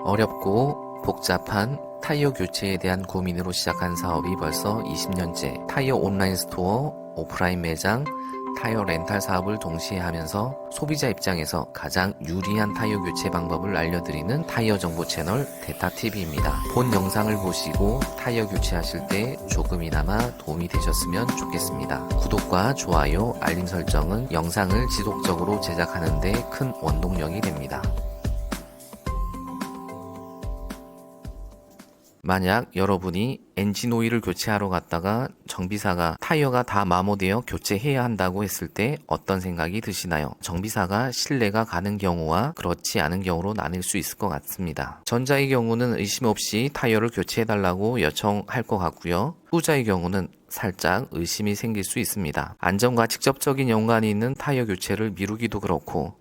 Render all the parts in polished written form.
어렵고 복잡한 타이어 교체에 대한 고민으로 시작한 사업이 벌써 20년째. 타이어 온라인 스토어, 오프라인 매장, 타이어 렌탈 사업을 동시에 하면서 소비자 입장에서 가장 유리한 타이어 교체 방법을 알려드리는 타이어 정보 채널 데타TV입니다. 본 영상을 보시고 타이어 교체하실 때 조금이나마 도움이 되셨으면 좋겠습니다. 구독과 좋아요, 알림 설정은 영상을 지속적으로 제작하는 데 큰 원동력이 됩니다. 만약 여러분이 엔진 오일을 교체하러 갔다가 정비사가 타이어가 다 마모되어 교체해야 한다고 했을 때 어떤 생각이 드시나요? 정비사가 신뢰가 가는 경우와 그렇지 않은 경우로 나뉠 수 있을 것 같습니다. 전자의 경우는 의심 없이 타이어를 교체해달라고 요청할 것 같고요. 후자의 경우는 살짝 의심이 생길 수 있습니다. 안전과 직접적인 연관이 있는 타이어 교체를 미루기도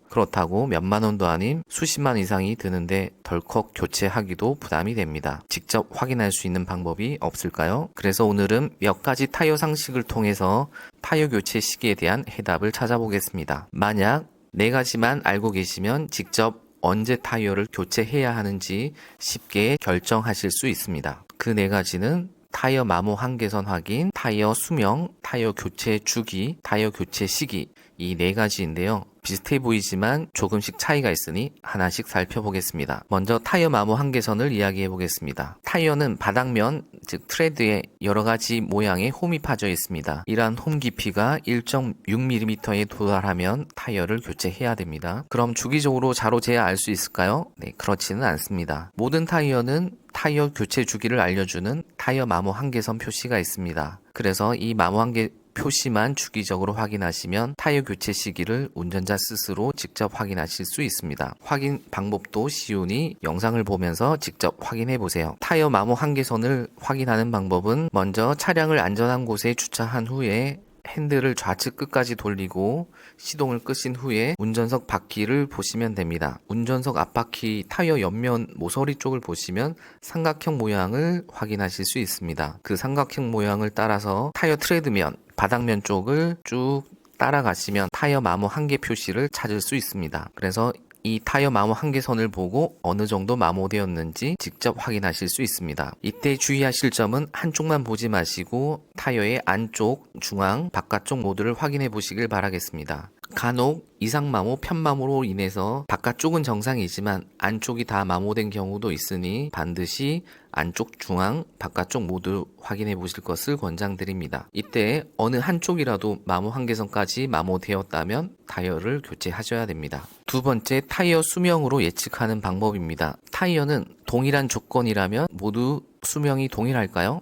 그렇다고 몇만 원도 아닌 수십만 이상이 드는데 덜컥 교체하기도 부담이 됩니다. 직접 확인할 수 있는 방법이 없을까요? 그래서 오늘은 몇 가지 타이어 상식을 통해서 타이어 교체 시기에 대한 해답을 찾아보겠습니다. 만약 4가지만 알고 계시면 직접 언제 타이어를 교체해야 하는지 쉽게 결정하실 수 있습니다. 그 4가지는 타이어 마모 한계선 확인, 타이어 수명, 타이어 교체 주기, 타이어 교체 시기, 이 4가지인데요. 비슷해 보이지만 조금씩 차이가 있으니 하나씩 살펴보겠습니다. 먼저 타이어 마모 한계선을 이야기해 보겠습니다. 타이어는 바닥면, 즉 트레드에 여러가지 모양의 홈이 파져 있습니다. 이러한 홈 깊이가 1.6mm에 도달하면 타이어를 교체해야 됩니다. 그럼 주기적으로 자로재야 알 수 있을까요? 네, 그렇지는 않습니다. 모든 타이어는 타이어 교체 주기를 알려주는 타이어 마모 한계선 표시가 있습니다. 그래서 이 마모 한계 표시만 주기적으로 확인하시면 타이어 교체 시기를 운전자 스스로 직접 확인하실 수 있습니다. 확인 방법도 쉬우니 영상을 보면서 직접 확인해 보세요. 타이어 마모 한계선을 확인하는 방법은 먼저 차량을 안전한 곳에 주차한 후에 핸들을 좌측 끝까지 돌리고 시동을 끄신 후에 운전석 바퀴를 보시면 됩니다. 운전석 앞바퀴 타이어 옆면 모서리 쪽을 보시면 삼각형 모양을 확인하실 수 있습니다. 그 삼각형 모양을 따라서 타이어 트레드면, 바닥면 쪽을 쭉 따라가시면 타이어 마모 한계 표시를 찾을 수 있습니다. 그래서 이 타이어 마모 한계선을 보고 어느 정도 마모되었는지 직접 확인하실 수 있습니다. 이때 주의하실 점은 한쪽만 보지 마시고 타이어의 안쪽, 중앙, 바깥쪽 모두를 확인해 보시길 바라겠습니다. 간혹 이상 마모, 편마모로 인해서 바깥쪽은 정상이지만 안쪽이 다 마모된 경우도 있으니 반드시 안쪽, 중앙, 바깥쪽 모두 확인해 보실 것을 권장드립니다. 이때 어느 한쪽이라도 마모 한계선까지 마모되었다면 타이어를 교체하셔야 됩니다. 두 번째, 타이어 수명으로 예측하는 방법입니다. 타이어는 동일한 조건이라면 모두 수명이 동일할까요?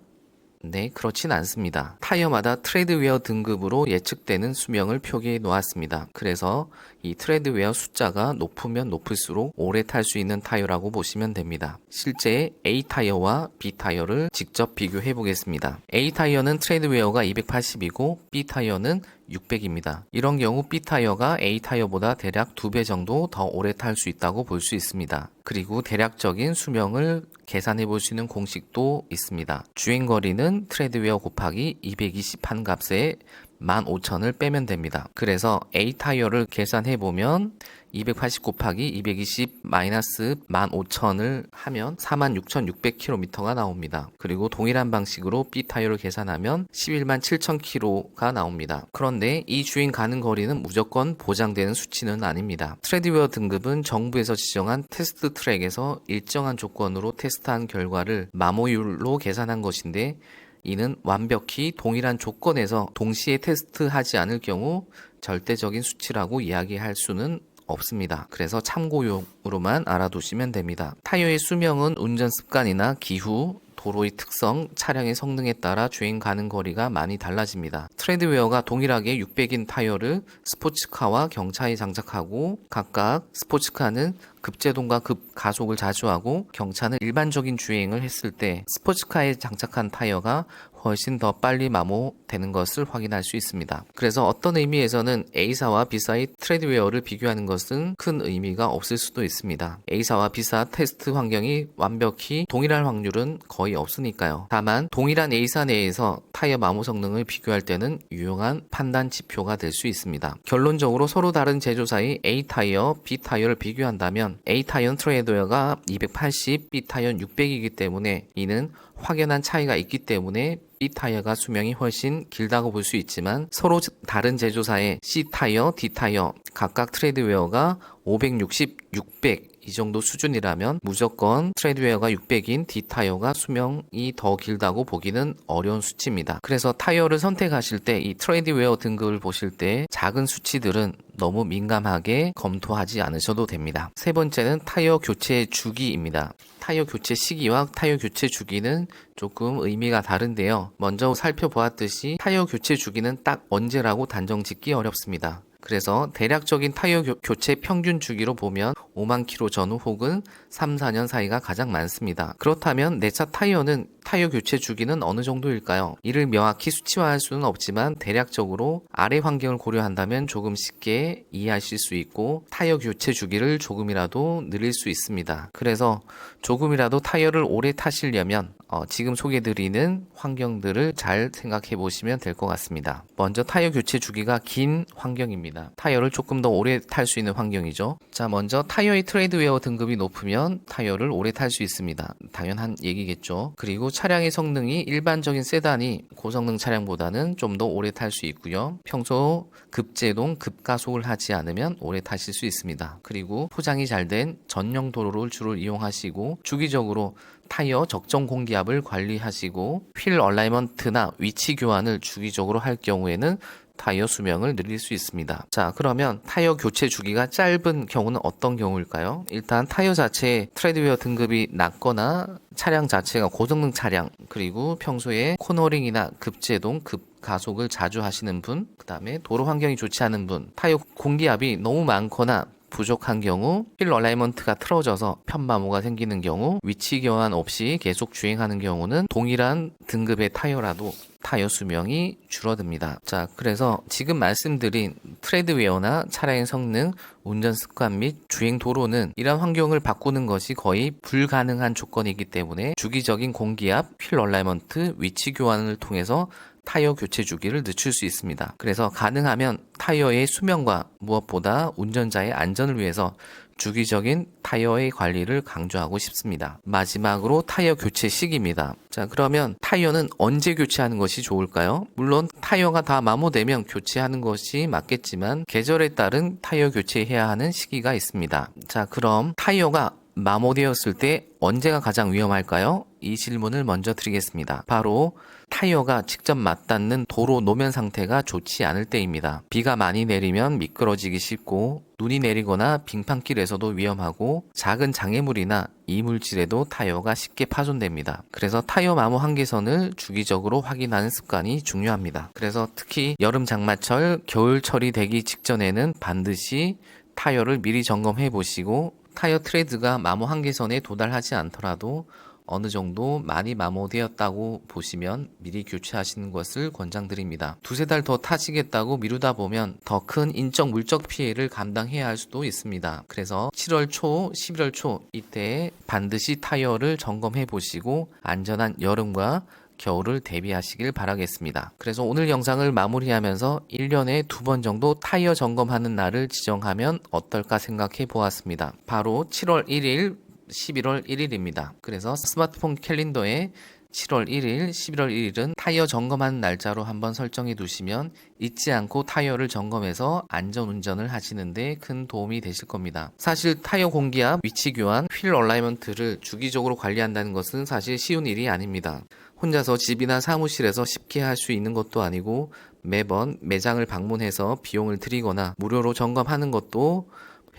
네, 그렇진 않습니다. 타이어마다 트레드웨어 등급으로 예측되는 수명을 표기해 놓았습니다. 그래서 이 트레드웨어 숫자가 높으면 높을수록 오래 탈 수 있는 타이어라고 보시면 됩니다. 실제 A 타이어와 B 타이어를 직접 비교해 보겠습니다. A 타이어는 트레드웨어가 280이고 B 타이어는 600입니다. 이런 경우 B 타이어가 A 타이어보다 대략 2배 정도 더 오래 탈 수 있다고 볼 수 있습니다. 그리고 대략적인 수명을 계산해 볼 수 있는 공식도 있습니다. 주행거리는 트레드웨어 곱하기 220한 값에 15,000을 빼면 됩니다. 그래서 A 타이어를 계산해 보면 280 곱하기 220 마이너스 15,000을 하면 46,600km가 나옵니다. 그리고 동일한 방식으로 B 타이어를 계산하면 117,000km가 나옵니다. 그런데 이 주행 가는 거리는 무조건 보장되는 수치는 아닙니다. 트레드웨어 등급은 정부에서 지정한 테스트 트랙에서 일정한 조건으로 테스트한 결과를 마모율로 계산한 것인데 이는 완벽히 동일한 조건에서 동시에 테스트하지 않을 경우 절대적인 수치라고 이야기할 수는 없습니다. 그래서 참고용으로만 알아두시면 됩니다. 타이어의 수명은 운전 습관이나 기후, 도로의 특성, 차량의 성능에 따라 주행 가는 거리가 많이 달라집니다. 트레드웨어가 동일하게 600인 타이어를 스포츠카와 경차에 장착하고 각각 스포츠카는 급제동과 급가속을 자주 하고 경차는 일반적인 주행을 했을 때 스포츠카에 장착한 타이어가 훨씬 더 빨리 마모되는 것을 확인할 수 있습니다. 그래서 어떤 의미에서는 A사와 B사의 트레드웨어를 비교하는 것은 큰 의미가 없을 수도 있습니다. A사와 B사 테스트 환경이 완벽히 동일할 확률은 거의 없으니까요. 다만 동일한 A사 내에서 타이어 마모 성능을 비교할 때는 유용한 판단 지표가 될 수 있습니다. 결론적으로 서로 다른 제조사의 A 타이어, B 타이어를 비교한다면 보시면 A 타이어는 트레이드웨어가 280, B 타이어는 600이기 때문에 이는 확연한 차이가 있기 때문에 B 타이어가 수명이 훨씬 길다고 볼 수 있지만 서로 다른 제조사의 C 타이어, D 타이어 각각 트레이드웨어가 560, 600 이 정도 수준이라면 무조건 트레이드웨어가 600인 D 타이어가 수명이 더 길다고 보기는 어려운 수치입니다. 그래서 타이어를 선택하실 때 이 트레이드웨어 등급을 보실 때 작은 수치들은 너무 민감하게 검토하지 않으셔도 됩니다. 세 번째는 타이어 교체 주기입니다. 타이어 교체 시기와 타이어 교체 주기는 조금 의미가 다른데요. 먼저 살펴보았듯이 타이어 교체 주기는 딱 언제라고 단정 짓기 어렵습니다. 그래서 대략적인 타이어 교체 평균 주기로 보면 5만 킬로 전후 혹은 3, 4년 사이가 가장 많습니다. 그렇다면 내 차 타이어는 타이어 교체 주기는 어느 정도일까요? 이를 명확히 수치화할 수는 없지만 대략적으로 아래 환경을 고려한다면 조금 쉽게 이해하실 수 있고 타이어 교체 주기를 조금이라도 늘릴 수 있습니다. 그래서 조금이라도 타이어를 오래 타시려면 지금 소개드리는 환경들을 잘 생각해 보시면 될 것 같습니다. 먼저 타이어 교체 주기가 긴 환경입니다. 타이어를 조금 더 오래 탈 수 있는 환경이죠. 자, 먼저 타이어의 트레이드웨어 등급이 높으면 타이어를 오래 탈 수 있습니다. 당연한 얘기겠죠. 그리고 차량의 성능이 일반적인 세단이 고성능 차량보다는 좀 더 오래 탈 수 있고요. 평소 급제동, 급가속을 하지 않으면 오래 타실 수 있습니다. 그리고 포장이 잘 된 전용 도로를 주로 이용하시고 주기적으로 타이어 적정 공기압을 관리하시고 휠 얼라이먼트나 위치 교환을 주기적으로 할 경우에는 타이어 수명을 늘릴 수 있습니다. 자, 그러면 타이어 교체 주기가 짧은 경우는 어떤 경우일까요? 일단 타이어 자체의 트레이드웨어 등급이 낮거나 차량 자체가 고성능 차량, 그리고 평소에 코너링이나 급제동, 급가속을 자주 하시는 분, 그 다음에 도로 환경이 좋지 않은 분, 타이어 공기압이 너무 많거나 부족한 경우, 휠 얼라이먼트가 틀어져서 편마모가 생기는 경우, 위치 교환 없이 계속 주행하는 경우는 동일한 등급의 타이어라도 타이어 수명이 줄어듭니다. 자, 그래서 지금 말씀드린 트레이드웨어나 차량의 성능, 운전 습관 및 주행 도로는 이러한 환경을 바꾸는 것이 거의 불가능한 조건이기 때문에 주기적인 공기압, 휠 얼라이먼트, 위치 교환을 통해서 타이어 교체 주기를 늦출 수 있습니다. 그래서 가능하면 타이어의 수명과 무엇보다 운전자의 안전을 위해서 주기적인 타이어의 관리를 강조하고 싶습니다. 마지막으로 타이어 교체 시기입니다. 자, 그러면 타이어는 언제 교체하는 것이 좋을까요? 물론 타이어가 다 마모되면 교체하는 것이 맞겠지만 계절에 따른 타이어 교체해야 하는 시기가 있습니다. 자, 그럼 타이어가 마모되었을 때 언제가 가장 위험할까요? 이 질문을 먼저 드리겠습니다. 바로 타이어가 직접 맞닿는 도로 노면 상태가 좋지 않을 때입니다. 비가 많이 내리면 미끄러지기 쉽고 눈이 내리거나 빙판길에서도 위험하고 작은 장애물이나 이물질에도 타이어가 쉽게 파손됩니다. 그래서 타이어 마모 한계선을 주기적으로 확인하는 습관이 중요합니다. 그래서 특히 여름 장마철, 겨울철이 되기 직전에는 반드시 타이어를 미리 점검해 보시고 타이어 트레드가 마모 한계선에 도달하지 않더라도 어느 정도 많이 마모되었다고 보시면 미리 교체하시는 것을 권장드립니다. 두세 달 더 타시겠다고 미루다 보면 더 큰 인적 물적 피해를 감당해야 할 수도 있습니다. 그래서 7월 초, 11월 초 이때 반드시 타이어를 점검해 보시고 안전한 여름과 겨울을 대비하시길 바라겠습니다. 그래서 오늘 영상을 마무리하면서 1년에 2번 정도 타이어 점검하는 날을 지정하면 어떨까 생각해 보았습니다. 바로 7월 1일, 11월 1일입니다. 그래서 스마트폰 캘린더에 7월 1일, 11월 1일은 타이어 점검하는 날짜로 한번 설정해 두시면 잊지 않고 타이어를 점검해서 안전운전을 하시는데 큰 도움이 되실 겁니다. 사실 타이어 공기압, 위치 교환, 휠 얼라이먼트를 주기적으로 관리한다는 것은 사실 쉬운 일이 아닙니다. 혼자서 집이나 사무실에서 쉽게 할 수 있는 것도 아니고 매번 매장을 방문해서 비용을 들이거나 무료로 점검하는 것도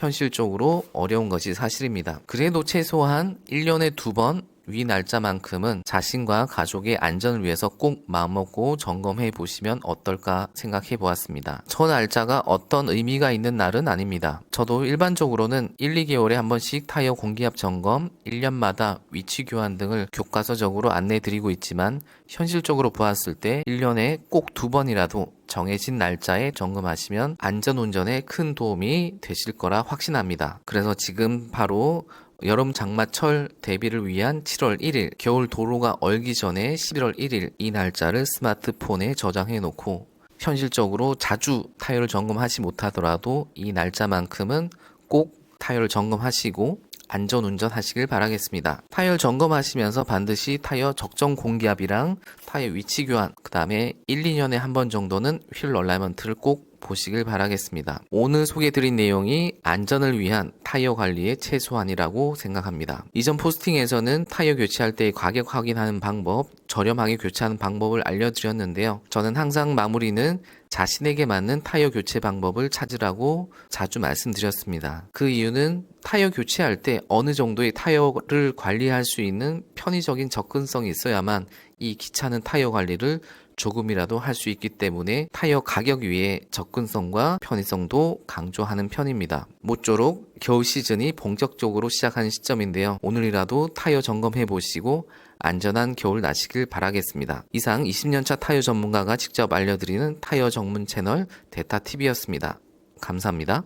현실적으로 어려운 것이 사실입니다. 그래도 최소한 1년에 2번 위 날짜만큼은 자신과 가족의 안전을 위해서 꼭 마음먹고 점검해 보시면 어떨까 생각해 보았습니다. 저 날짜가 어떤 의미가 있는 날은 아닙니다. 저도 일반적으로는 1, 2개월에 한 번씩 타이어 공기압 점검, 1년마다 위치 교환 등을 교과서적으로 안내 드리고 있지만 현실적으로 보았을 때 1년에 꼭 2번이라도 정해진 날짜에 점검하시면 안전운전에 큰 도움이 되실 거라 확신합니다. 그래서 지금 바로 여름 장마철 대비를 위한 7월 1일, 겨울 도로가 얼기 전에 11월 1일 이 날짜를 스마트폰에 저장해 놓고 현실적으로 자주 타이어를 점검하지 못하더라도 이 날짜만큼은 꼭 타이어를 점검하시고 안전운전 하시길 바라겠습니다. 타이어 점검하시면서 반드시 타이어 적정 공기압이랑 타이어 위치 교환, 그 다음에 1, 2년에 한 번 정도는 휠 얼라이먼트를 꼭 보시길 바라겠습니다. 오늘 소개드린 내용이 안전을 위한 타이어 관리의 최소한이라고 생각합니다. 이전 포스팅에서는 타이어 교체할 때 가격 확인하는 방법, 저렴하게 교체하는 방법을 알려드렸는데요. 저는 항상 마무리는 자신에게 맞는 타이어 교체 방법을 찾으라고 자주 말씀드렸습니다. 그 이유는 타이어 교체할 때 어느 정도의 타이어를 관리할 수 있는 편의적인 접근성이 있어야만 이 귀찮은 타이어 관리를 조금이라도 할 수 있기 때문에 타이어 가격 위에 접근성과 편의성도 강조하는 편입니다. 모쪼록 겨울 시즌이 본격적으로 시작하는 시점인데요. 오늘이라도 타이어 점검해 보시고 안전한 겨울 나시길 바라겠습니다. 이상 20년차 타이어 전문가가 직접 알려드리는 타이어 전문 채널 데타TV였습니다. 감사합니다.